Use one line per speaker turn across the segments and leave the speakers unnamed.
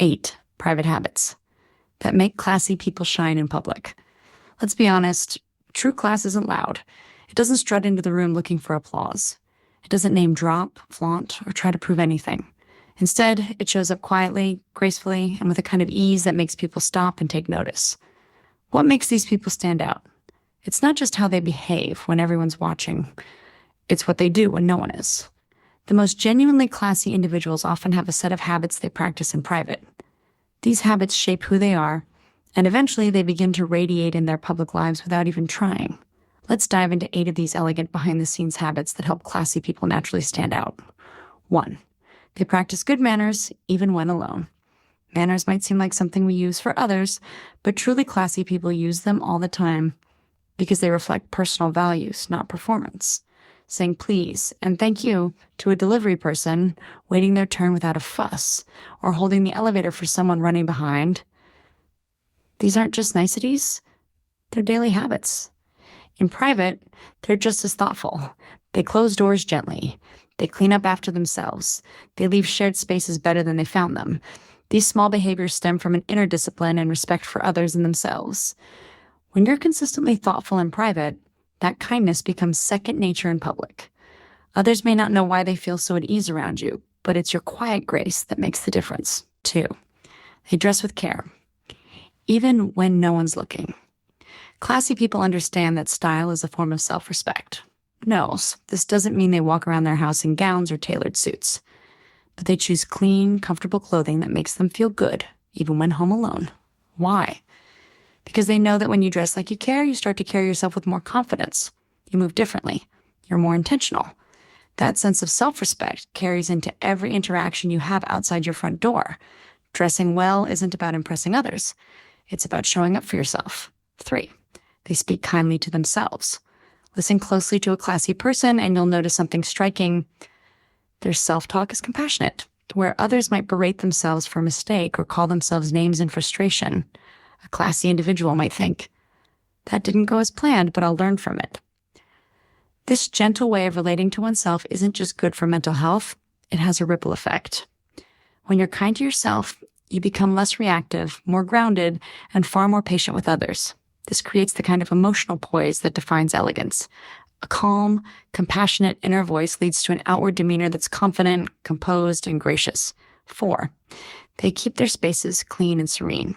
8. Private habits that make classy people shine in public. Let's be honest, true class isn't loud. It doesn't strut into the room looking for applause. It doesn't name drop, flaunt, or try to prove anything. Instead, it shows up quietly, gracefully, and with a kind of ease that makes people stop and take notice. What makes these people stand out? It's not just how they behave when everyone's watching. It's what they do when no one is. The most genuinely classy individuals often have a set of habits they practice in private. These habits shape who they are, and eventually they begin to radiate in their public lives without even trying. Let's dive into 8 of these elegant behind-the-scenes habits that help classy people naturally stand out. 1. They practice good manners even when alone. Manners might seem like something we use for others, but truly classy people use them all the time because they reflect personal values, not performance. Saying please and thank you to a delivery person waiting their turn without a fuss, or holding the elevator for someone running behind. These aren't just niceties, they're daily habits. In private, they're just as thoughtful. They close doors gently. They clean up after themselves. They leave shared spaces better than they found them. These small behaviors stem from an inner discipline and respect for others and themselves. When you're consistently thoughtful in private, that kindness becomes second nature in public. Others may not know why they feel so at ease around you, but it's your quiet grace that makes the difference. 2. They dress with care, even when no one's looking. Classy people understand that style is a form of self-respect. No, this doesn't mean they walk around their house in gowns or tailored suits, but they choose clean, comfortable clothing that makes them feel good, even when home alone. Why? Because they know that when you dress like you care, you start to carry yourself with more confidence. You move differently. You're more intentional. That sense of self-respect carries into every interaction you have outside your front door. Dressing well isn't about impressing others. It's about showing up for yourself. 3. They speak kindly to themselves. Listen closely to a classy person and you'll notice something striking. Their self-talk is compassionate. Where others might berate themselves for a mistake or call themselves names in frustration, a classy individual might think, that didn't go as planned, but I'll learn from it. This gentle way of relating to oneself isn't just good for mental health, it has a ripple effect. When you're kind to yourself, you become less reactive, more grounded, and far more patient with others. This creates the kind of emotional poise that defines elegance. A calm, compassionate inner voice leads to an outward demeanor that's confident, composed, and gracious. 4. They keep their spaces clean and serene.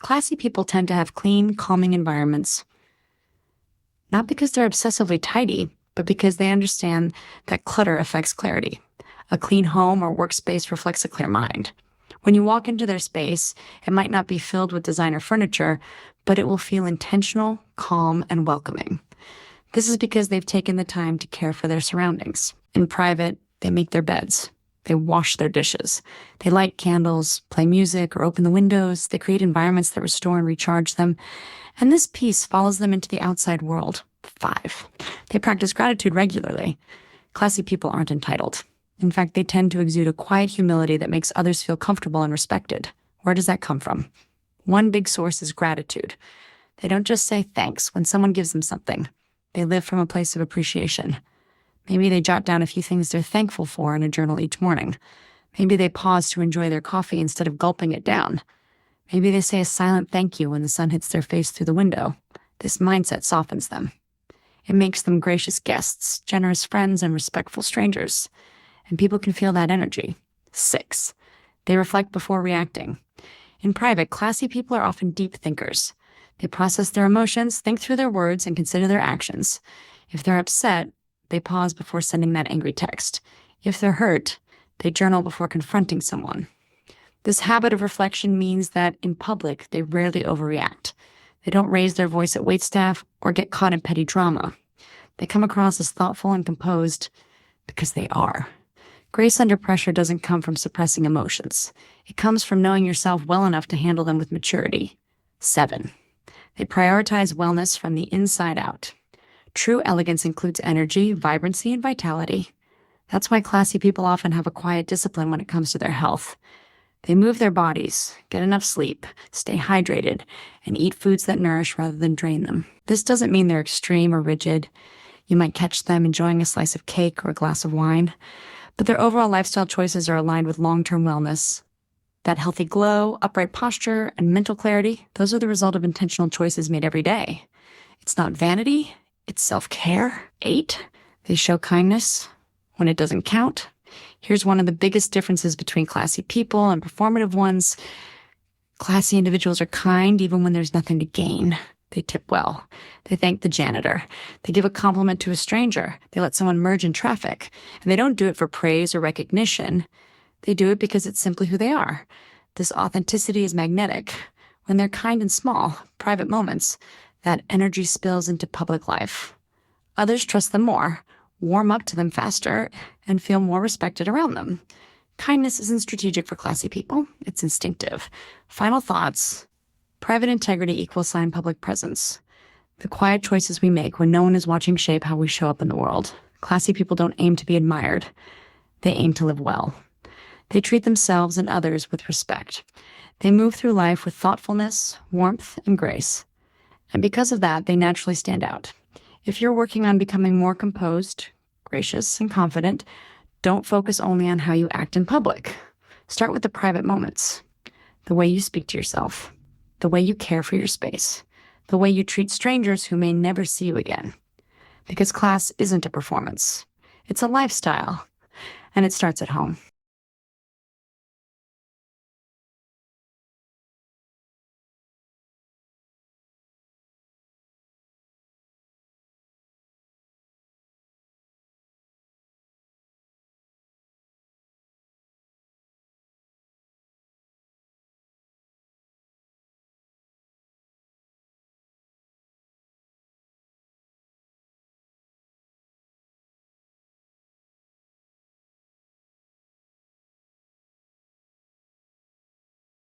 Classy people tend to have clean, calming environments, not because they're obsessively tidy, but because they understand that clutter affects clarity. A clean home or workspace reflects a clear mind. When you walk into their space, it might not be filled with designer furniture, but it will feel intentional, calm, and welcoming. This is because they've taken the time to care for their surroundings. In private, they make their beds. They wash their dishes. They light candles, play music, or open the windows. They create environments that restore and recharge them. And this peace follows them into the outside world. 5. They practice gratitude regularly. Classy people aren't entitled. In fact, they tend to exude a quiet humility that makes others feel comfortable and respected. Where does that come from? One big source is gratitude. They don't just say thanks when someone gives them something. They live from a place of appreciation. Maybe they jot down a few things they're thankful for in a journal each morning. Maybe they pause to enjoy their coffee instead of gulping it down. Maybe they say a silent thank you when the sun hits their face through the window. This mindset softens them. It makes them gracious guests, generous friends, and respectful strangers. And people can feel that energy. 6. They reflect before reacting. In private, classy people are often deep thinkers. They process their emotions, think through their words, and consider their actions. If they're upset, they pause before sending that angry text. If they're hurt, they journal before confronting someone. This habit of reflection means that in public, they rarely overreact. They don't raise their voice at waitstaff or get caught in petty drama. They come across as thoughtful and composed because they are. Grace under pressure doesn't come from suppressing emotions. It comes from knowing yourself well enough to handle them with maturity. 7. They prioritize wellness from the inside out. True elegance includes energy, vibrancy, and vitality. That's why classy people often have a quiet discipline when it comes to their health. They move their bodies, get enough sleep, stay hydrated, and eat foods that nourish rather than drain them. This doesn't mean they're extreme or rigid. You might catch them enjoying a slice of cake or a glass of wine, but their overall lifestyle choices are aligned with long-term wellness. That healthy glow, upright posture, and mental clarity, those are the result of intentional choices made every day. It's not vanity, it's self-care. 8, they show kindness when it doesn't count. Here's one of the biggest differences between classy people and performative ones. Classy individuals are kind even when there's nothing to gain. They tip well. They thank the janitor. They give a compliment to a stranger. They let someone merge in traffic. And they don't do it for praise or recognition. They do it because it's simply who they are. This authenticity is magnetic. When they're kind in small, private moments, that energy spills into public life. Others trust them more, warm up to them faster, and feel more respected around them. Kindness isn't strategic for classy people. It's instinctive. Final thoughts. Private integrity equals sign public presence. The quiet choices we make when no one is watching shape how we show up in the world. Classy people don't aim to be admired. They aim to live well. They treat themselves and others with respect. They move through life with thoughtfulness, warmth, and grace. And because of that, they naturally stand out. If you're working on becoming more composed, gracious, and confident, don't focus only on how you act in public. Start with the private moments. The way you speak to yourself. The way you care for your space. The way you treat strangers who may never see you again. Because class isn't a performance. It's a lifestyle. And it starts at home.